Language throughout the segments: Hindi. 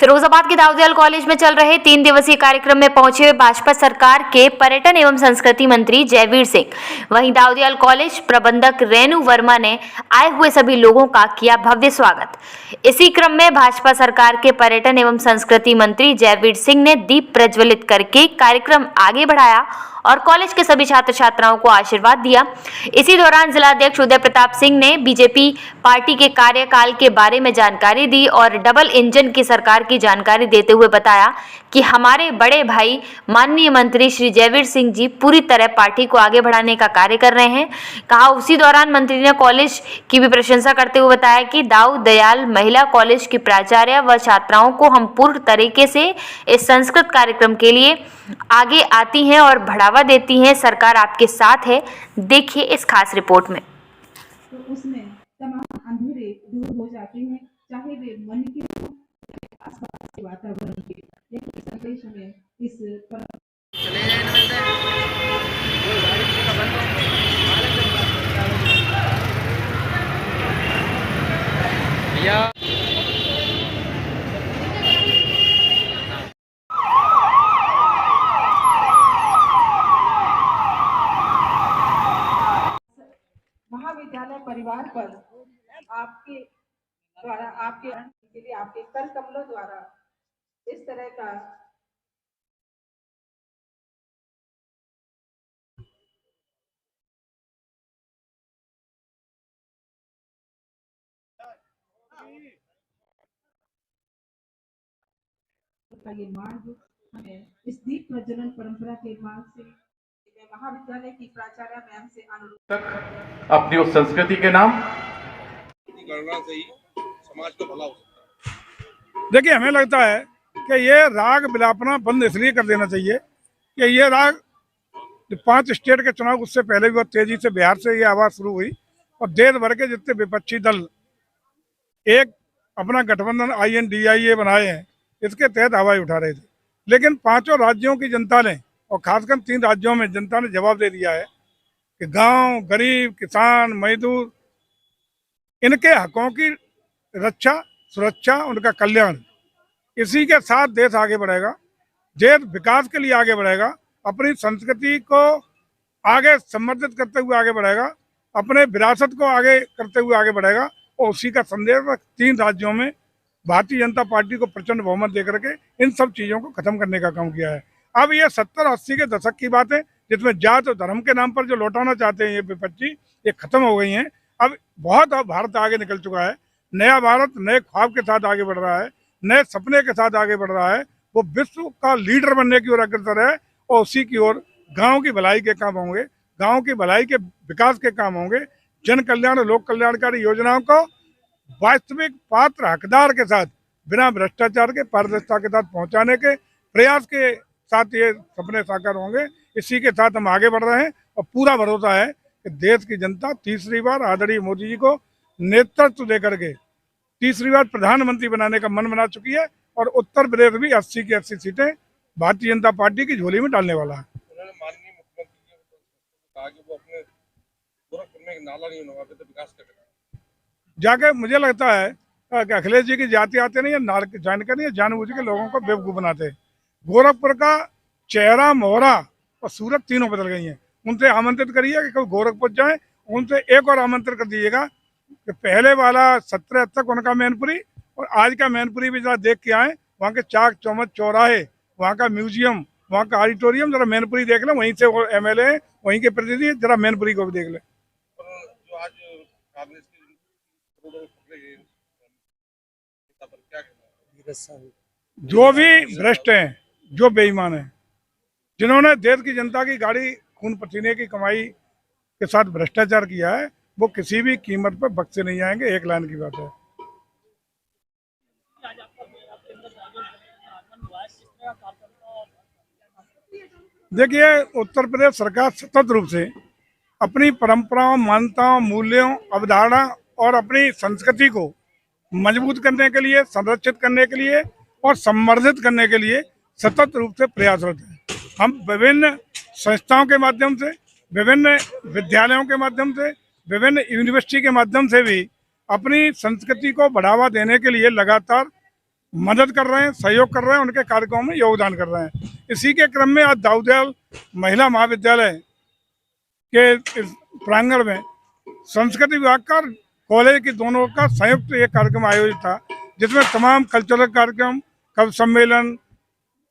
फिरोजाबाद के दाऊदयाल कॉलेज में चल रहे 3 दिवसीय कार्यक्रम में पहुंचे हुए भाजपा सरकार के पर्यटन एवं संस्कृति मंत्री जयवीर सिंह। वहीं दाऊदयाल कॉलेज प्रबंधक रेणु वर्मा ने आए हुए सभी लोगों का किया भव्य स्वागत। इसी क्रम में भाजपा सरकार के पर्यटन एवं संस्कृति मंत्री जयवीर सिंह ने दीप प्रज्वलित करके कार्यक्रम आगे बढ़ाया और कॉलेज के सभी छात्र छात्राओं को आशीर्वाद दिया। इसी दौरान जिलाध्यक्ष उदय प्रताप सिंह ने बीजेपी पार्टी के कार्यकाल के बारे में जानकारी दी और डबल इंजन की सरकार की जानकारी देते हुए बताया कि हमारे बड़े भाई माननीय मंत्री श्री जयवीर सिंह जी पूरी तरह पार्टी को आगे बढ़ाने का कार्य कर रहे हैं। कहा उसी दौरान मंत्री ने कॉलेज की भी प्रशंसा करते हुए बताया कि दाऊ दयाल महिला कॉलेज की प्राचार्य व छात्राओं को हम पूर्ण तरीके से इस संस्कृत कार्यक्रम के लिए आगे आती हैं और बढ़ावा देती हैं। सरकार आपके साथ है, देखिए इस खास रिपोर्ट में। तो उसमें तमाम अंधेरे दूर हो जाते हैं, चाहे वे मन के हो या आसपास के वातावरण के। यही संदेश हमें इस महाविद्यालय परिवार पर आपके द्वारा आपके के लिए आपके कर कमलों द्वारा इस तरह का ये मार्ग हमें इस दीप प्रज्वलन परंपरा के मार्ग से महाविद्यालय की प्राचार्य मैम से अनुरोध अपनी उस संस्कृति के नाम गणना से ही समाज का भला हो सकता है। देखिए, हमें लगता है कि ये राग बिलापना बंद इसलिए कर देना चाहिए कि ये राग 5 स्टेट के चुनाव उससे पहले भी बहुत तेजी से बिहार से ये आवाज शुरू हुई और देश भर के जितने विपक्षी दल एक अपना गठबंधन INDIA बनाए हैं, इसके तहत आवाज उठा रहे थे। लेकिन 5 राज्यों की जनता ने और खासकर 3 राज्यों में जनता ने जवाब दे दिया है कि गांव, गरीब, किसान, मजदूर, इनके हकों की रक्षा, सुरक्षा, उनका कल्याण, इसी के साथ देश आगे बढ़ेगा। देश विकास के लिए आगे बढ़ेगा, अपनी संस्कृति को आगे संवर्धित करते हुए आगे बढ़ेगा, अपने विरासत को आगे करते हुए आगे बढ़ेगा। और उसी का संदेश 3 राज्यों में भारतीय जनता पार्टी को प्रचंड बहुमत देकर के इन सब चीज़ों को खत्म करने का काम किया है। अब ये 70-80 के दशक की बात है जिसमें जात और धर्म के नाम पर जो लौटाना चाहते हैं ये विपक्षी, ये खत्म हो गई हैं। अब बहुत भारत आगे निकल चुका है। नया भारत नए ख्वाब के साथ आगे बढ़ रहा है, नए सपने के साथ आगे बढ़ रहा है। वो विश्व का लीडर बनने की ओर अग्रसर है और उसी की ओर गाँव की भलाई के काम होंगे, गाँव की भलाई के विकास के काम होंगे। जन कल्याण और लोक कल्याणकारी योजनाओं को वास्तविक पात्र हकदार के साथ बिना भ्रष्टाचार के पारदर्शिता के साथ पहुंचाने के प्रयास के साथ ये सपने साकार होंगे। इसी के साथ हम आगे बढ़ रहे हैं और पूरा भरोसा है कि देश की जनता तीसरी बार आदरणीय मोदी जी को नेतृत्व देकर के तीसरी बार प्रधानमंत्री बनाने का मन बना चुकी है और उत्तर प्रदेश भी 80 की 80 सीटें भारतीय जनता पार्टी की झोली में डालने वाला है। उन्होंने माननीय मुख्यमंत्री जी को कहा कि वो अपने गोरखपुर में नाला नहीं बनवा के तो विकास करेगा। जाके मुझे लगता है कि अखिलेश जी की जाति आते नहीं है, जानकर नहीं है, जानबूझ के लोगों को बेवकूफ़ बनाते हैं। गोरखपुर का चेहरा, मोहरा और सूरत तीनों बदल गई हैं। उनसे आमंत्रित करिए कि कभी गोरखपुर जाएं, उनसे एक और आमंत्रित कर दीजिएगा कि पहले वाला 17 तक उनका मैनपुरी और आज का मैनपुरी भी जरा देख के आए। वहाँ के चाक चौमच चौराहे, वहाँ का म्यूजियम, वहाँ का ऑडिटोरियम, जरा मैनपुरी देख लें। वहीं से वो MLA हैं, वहीं के प्रतिनिधि, जरा मैनपुरी को भी देख लें। जो आज कांग्रेस की जो भी भ्रष्ट हैं, जो बेईमान हैं, जिन्होंने देश की जनता की गाड़ी खून पसीने की कमाई के साथ भ्रष्टाचार किया है, वो किसी भी कीमत पर बख्शे नहीं जाएंगे। एक लाइन की बात है। देखिए, उत्तर प्रदेश सरकार सतत रूप से अपनी परंपराओं, मान्यताओं, मूल्यों, अवधारणा और अपनी संस्कृति को मजबूत करने के लिए, संरक्षित करने के लिए और संवर्धित करने के लिए सतत रूप से प्रयासरत है। हम विभिन्न संस्थाओं के माध्यम से, विभिन्न विद्यालयों के माध्यम से, विभिन्न यूनिवर्सिटी के माध्यम से भी अपनी संस्कृति को बढ़ावा देने के लिए लगातार मदद कर रहे हैं, सहयोग कर रहे हैं, उनके कार्यक्रमों में योगदान कर रहे हैं। इसी के क्रम में आज दाऊदयाल महिला महाविद्यालय के इस प्रांगण में संस्कृति विभाग का और कॉलेज की दोनों का संयुक्त एक कार्यक्रम आयोजित था, जिसमें तमाम कल्चरल कार्यक्रम, कवि सम्मेलन,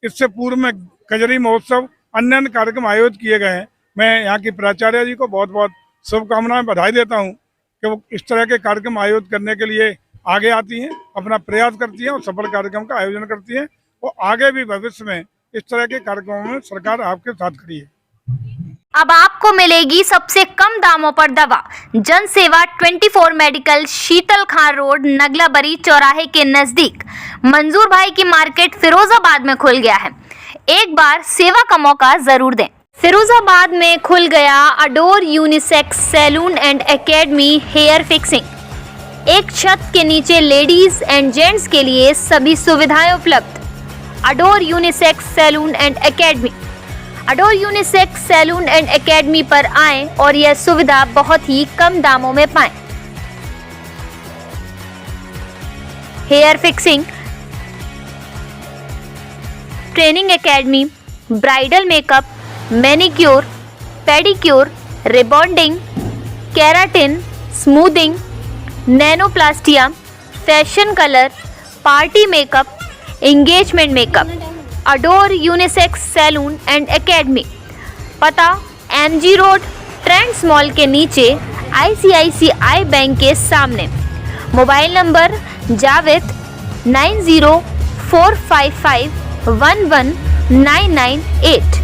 इससे पूर्व में कजरी महोत्सव, अन्य कार्यक्रम आयोजित किए गए हैं। मैं यहाँ की प्राचार्य जी को बहुत बहुत शुभकामनाएं, बधाई देता हूँ कि वो इस तरह के कार्यक्रम आयोजित करने के लिए आगे आती हैं, अपना प्रयास करती हैं और सफल कार्यक्रम का आयोजन करती हैं। और आगे भी भविष्य में इस तरह के कार्यक्रमों में सरकार आपके साथ खड़ी है। अब आपको मिलेगी सबसे कम दामों पर दवा। जन सेवा 24 मेडिकल, शीतल खान रोड, नगलाबरी चौराहे के नजदीक मंजूर भाई की मार्केट फिरोजाबाद में खुल गया है। एक बार सेवा का मौका जरूर दें। फिरोजाबाद में खुल गया Adore unisex salon and academy hair fixing. एक छत के नीचे लेडीज एंड जेंट्स के लिए सभी सुविधाएं उपलब्ध। Adore unisex salon and academy. Adore unisex salon and academy पर आएं और यह सुविधा बहुत ही कम दामों में पाएं। Hair fixing, training academy, bridal makeup, manicure, pedicure, rebonding, keratin, smoothing, nanoplastia, fashion colour, party makeup, engagement makeup. Adore unisex salon and academy, पता MG रोड, ट्रेंड्स मॉल के नीचे, ICICI बैंक के सामने। Mobile number Javed 9045511998।